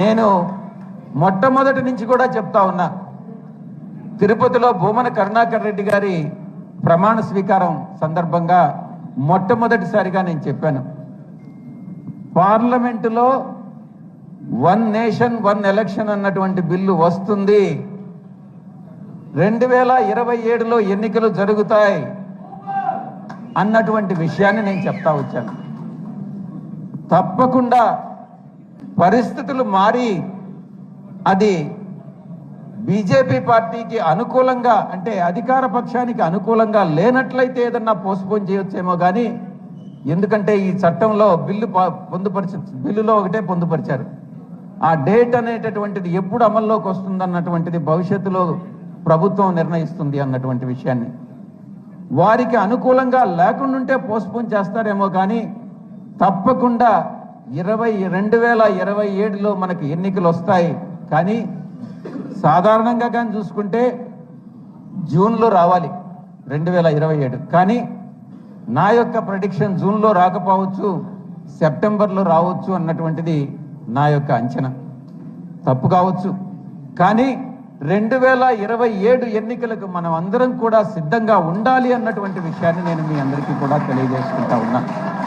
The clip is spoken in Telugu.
నేను మొట్టమొదటి నుంచి కూడా చెప్తా ఉన్నా, తిరుపతిలో భూమన కరుణాకర్ రెడ్డి గారి ప్రమాణ స్వీకారం సందర్భంగా మొట్టమొదటిసారిగా నేను చెప్పాను, పార్లమెంటులో వన్ నేషన్ వన్ ఎలక్షన్ అన్నటువంటి బిల్లు వస్తుంది, 2027లో ఎన్నికలు జరుగుతాయి అన్నటువంటి విషయాన్ని నేను చెప్తా వచ్చాను. తప్పకుండా పరిస్థితులు మారి అది బీజేపీ పార్టీకి అనుకూలంగా, అంటే అధికార పక్షానికి అనుకూలంగా లేనట్లయితే ఏదన్నా పోస్ట్పోన్ చేయొచ్చేమో కానీ, ఎందుకంటే ఈ చట్టంలో బిల్లులో ఒకటే పొందుపరిచారు, ఆ డేట్ అనేటటువంటిది ఎప్పుడు అమల్లోకి వస్తుందన్నటువంటిది భవిష్యత్తులో ప్రభుత్వం నిర్ణయిస్తుంది అన్నటువంటి విషయాన్ని. వారికి అనుకూలంగా లేకుండా పోస్ట్పోన్ చేస్తారేమో కానీ తప్పకుండా 2027లో మనకి ఎన్నికలు వస్తాయి. కానీ సాధారణంగా కానీ చూసుకుంటే జూన్లో రావాలి 2027, కానీ నా యొక్క ప్రెడిక్షన్ జూన్లో రాకపోవచ్చు, సెప్టెంబర్లో రావచ్చు అన్నటువంటిది నా యొక్క అంచనా. తప్పు కావచ్చు, కానీ 2027 ఎన్నికలకు మనం అందరం కూడా సిద్ధంగా ఉండాలి అన్నటువంటి విషయాన్ని నేను మీ అందరికీ కూడా తెలియజేసుకుంటా ఉన్నా.